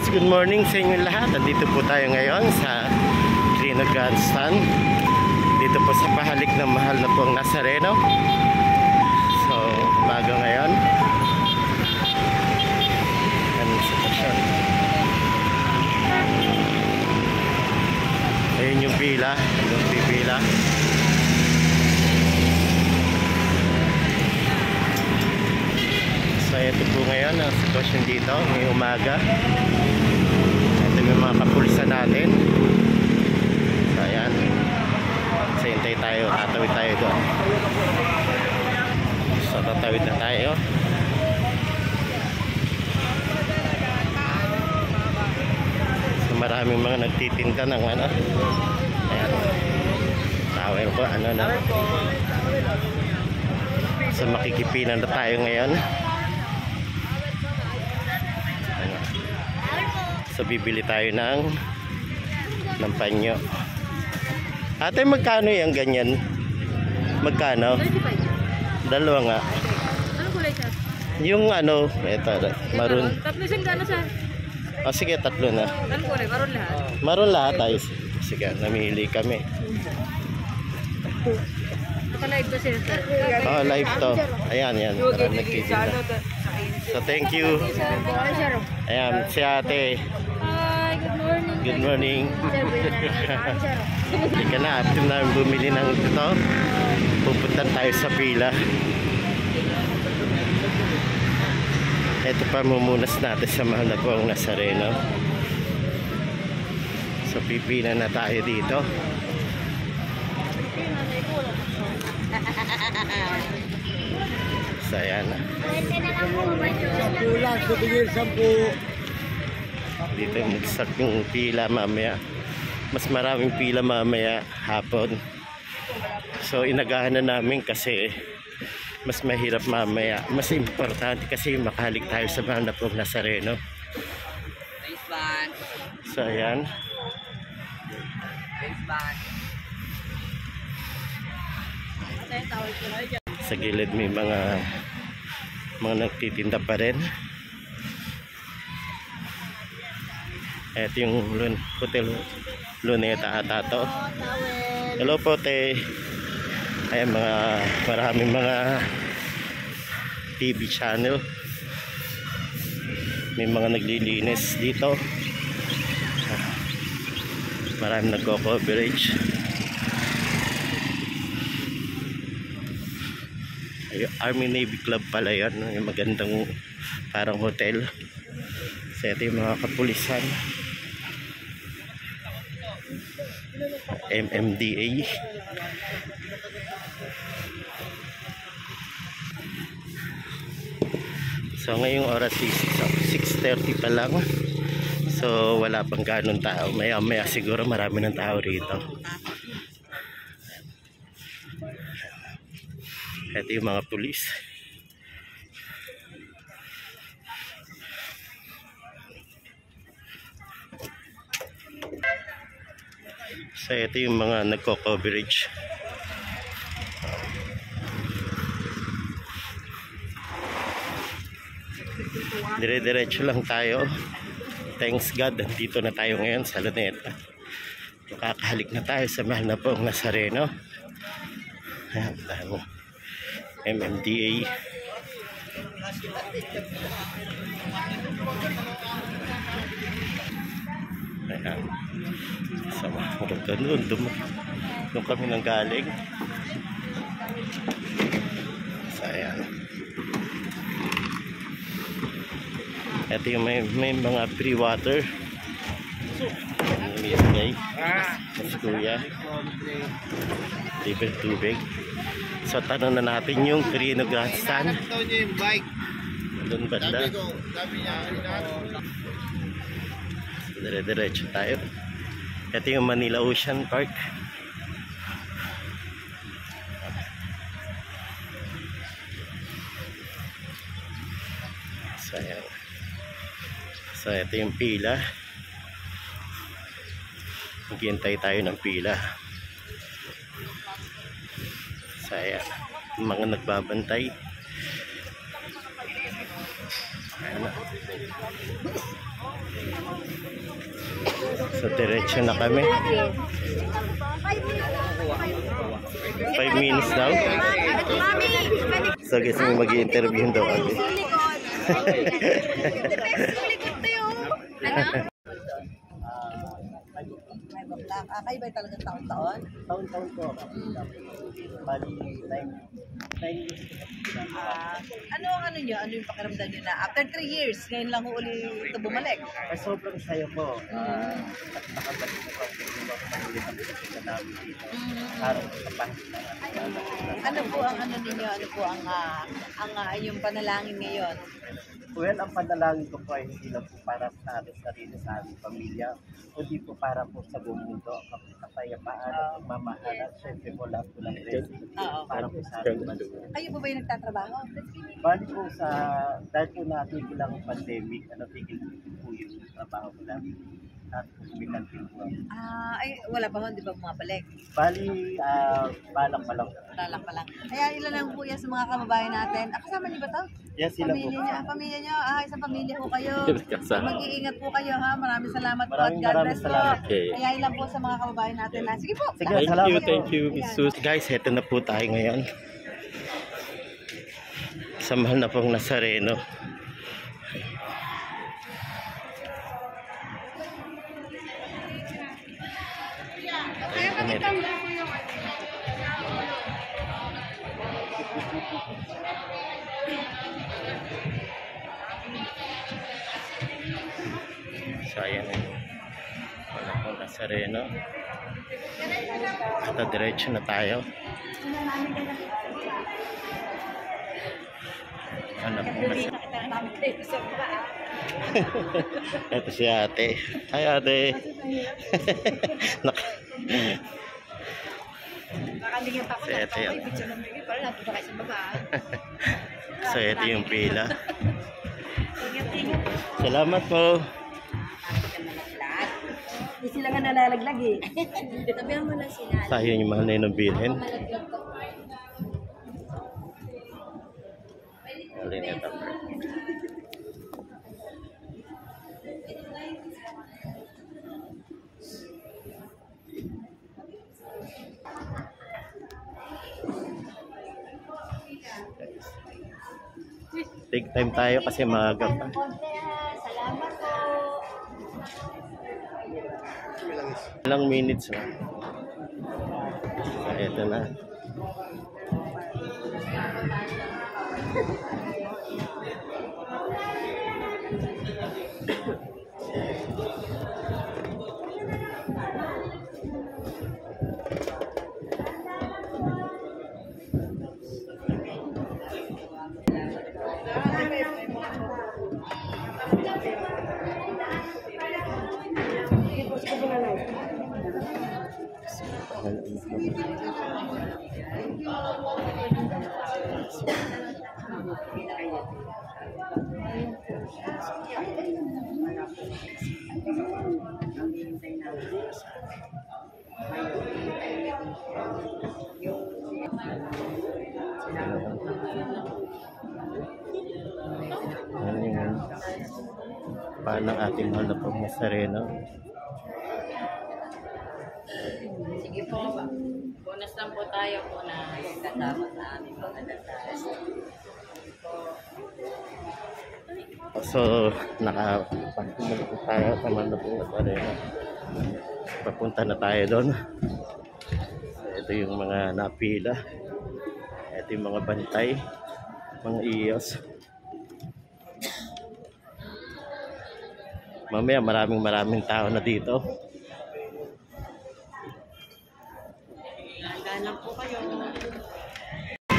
good morning sa inyo lahat. Dito po tayo ngayon sa Trino Grandstand. Dito po sa pahalik ng mahal na pong Nazareno. So, bago ngayon. Anong sitwasyon? Ayun yung pila. Yung pipila. So, ito po ngayon ang sitwasyon dito ngayong umaga. Ito yung mga kapulisan natin. So, ayan. So, hintay tayo. Tatawid tayo doon. So, tatawid na tayo. So, maraming mga nagtitinda ng ano. Ayan. Tawin ko ano na. So, makikipinan na tayo ngayon. So bibili tayo ng panyo. Ate, magkano yung ganyan? Magkano? 35. Dalawa nga. Anong kulay siya? Yung ano, ito, maroon. Tatlo siyang gano'n siya. O sige, tatlo na. Anong kulay? Maroon lahat. Maroon lahat tayo. Sige, namili kami. Naka-live ba siya? Oh, live to. Ayan, yan. Marami nagtitinda. So thank you. Ayan, si ate. Hi, good morning. Good morning. Teka na, after namin bumili ng ito, pupunta tayo sa pila. Ito pa mumunas natin sa mahal na pong Nazareno. So pipila na tayo dito. So ayan. Dito magsak yung pila mamaya. Mas maraming pila mamaya hapon. So inagahan na namin kasi mas mahirap mamaya. Mas importante kasi makahalik tayo sa mahal na pong Nazareno. So ayan. Sa gilid may mga nagtitinda pa rin. Ito yung Hotel Luneta ata to. Hello po te. Ayan, maraming mga TV channel. May mga naglilinis dito. Maraming nagko-coverage. Army Navy Club pala yan, yung magandang parang hotel. So ito yung mga kapulisan, MMDA. So ngayong oras 6:30 pa lang. So wala pang ganun tao. Maya maya siguro marami ng tao rito. Ito yung mga pulis. So ito yung mga nagko-coverage. Dire-diretso lang tayo. Thanks God, dito na tayo ngayon sa Luneta. Makakahalik na tayo sa mahal na pong Nazareno. Ayan, dahil MMDA. Ayan. Sama hanggang doon kami nang galing. So ayan. Ito yung may mga free water. Yes guys. Mas kuya. Libre tubig. So tanong na natin yung Trino Grandstand. Doon banda. Dire-diretso tayo. Ito yung Manila Ocean Park. So ayan. So ito yung pila. Maghihintay tayo ng pila. So ayan, mga nagbabantay. Ayan na. So diretso na kami. 5 minutes daw. So guys, may mag-i-interview daw kami. Kayo ba talagang taon-taon? Taon-taon po ako. Bali, 9 years. Ano ang ano nyo? Ano yung pakiramdam nyo na after 3 years, ngayon lang uli ito bumalik? Sobrang saya po. At nakabalik ko po yung mga pangulit ang pagkita namin dito. Parang kapahit na. Ano po ang ano ninyo? Ano po ang yung panalangin ngayon? Well, ang panalangin ko po ay hindi lang po para sa ating sarili, sa aming pamilya, kundi po para po sa buong mundo, kapayapaan at pagmamahalan. Siyempre po lahat po ng blessing. Para po sa ating bansa. Kayo po ba yung nagtatrabaho? Bali po dahil po natigil ang pandemic, tigil po yung trabaho ko namin. At kumilantin po. Ay, wala pa ho, di ba bumabalik? Bali, balak pa lang. Balak pa lang. Kaya ilan lang po yan sa mga kababayan natin. Kasama niyo ba to? Yes, sila po. Pamilya niyo, isang pamilya po kayo. Mag-iingat po kayo ha. Maraming salamat po at God Maraming bless po. salamat. Kaya ilan po sa mga kababayan natin na. Sige po. Sige, salamat. Thank you, Miss Sus. Guys, heto na po tayo ngayon. Sa mahal na pong Nazareno. So ayan na wala po Nazareno at diretso na tayo. Ano po ito si ate. Hi ate. So ito yung so ito yung pila. Salamat po. Hindi sila nga nalalaglag eh. Sabihan mo na sila. Tayo yung mahal na yun ng bilhin. Alin ito. Take time tayo kasi maaga pa. Salamat po. Ilang minutes na. Ito na. Paano ang ating mahal na pong Nazareno? Sige po. Bonus lang po tayo po na kasama sa aming mga dasal. So, nakapapunta na tayo sa mahal na pong Nazareno. Papunta na tayo doon. So, ito yung mga napila. Ito yung mga bantay, mga iyos. Mamaya maraming tao na dito.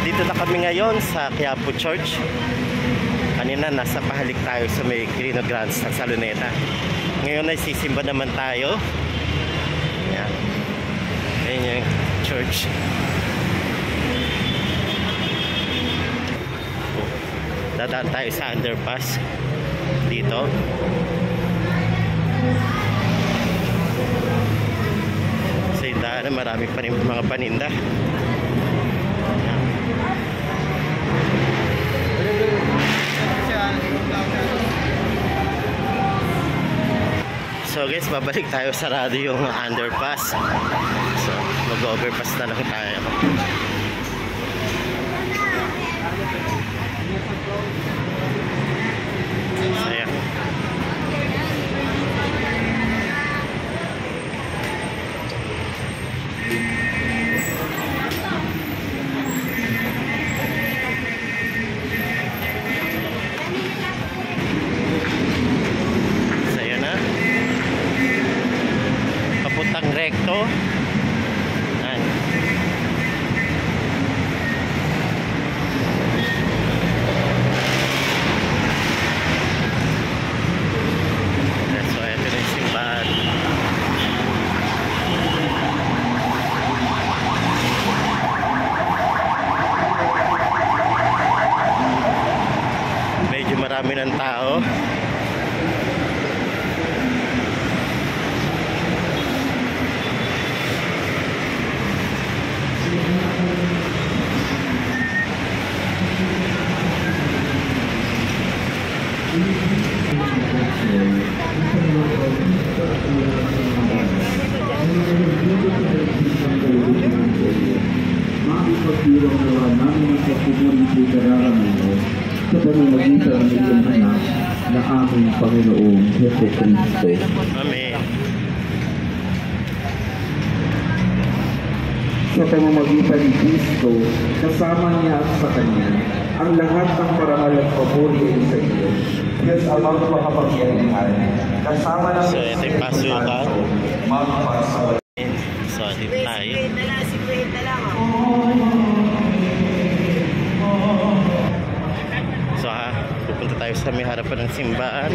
Dito na kami ngayon sa Quiapo Church. Kanina nasa pahalik tayo sa may Quirino Grande sa Saloneta. Ngayon ay sisimba naman tayo. Ayan. Ayan yung church. Dadaan tayo sa underpass dito. Sa daan marami pa rin mga paninda. So guys, babalik tayo sa radio yung underpass. So mag-overpass na lang tayo. Saya. Saya na. Papuntang rekto. Yan. So, ito na yung simbahan. Medyo marami ng tao. Makipagpirang nawa namin sa pagmamit kararaman sa pamamagitan ng iyong anak na aming Panginoong Heso Kristo. Amen. Sa pamamagitan ni Kristo, kasama niya at sa Kanya, ang lahat ng parangal at papuri ay sa iyo. Diyos amang makapangyarihan, kasama ng So, ito yung pasukan. magpasaway. So, dito tayo. So, pupunta tayo sa may harapan ng simbahan.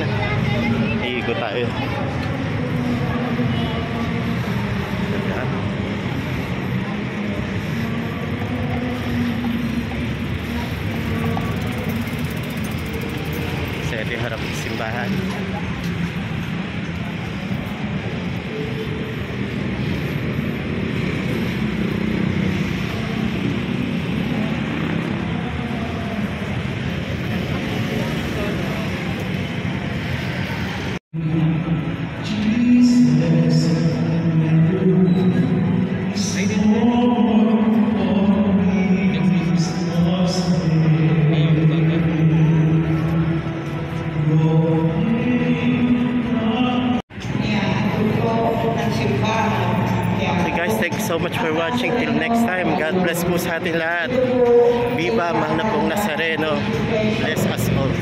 Iikot tayo. Ayan. So, ito yung harap ng simbahan. Okay guys, thank you so much for watching. Till next time, God bless po sa ating lahat. Viva Mahal na pong Nazareno. Bless us all.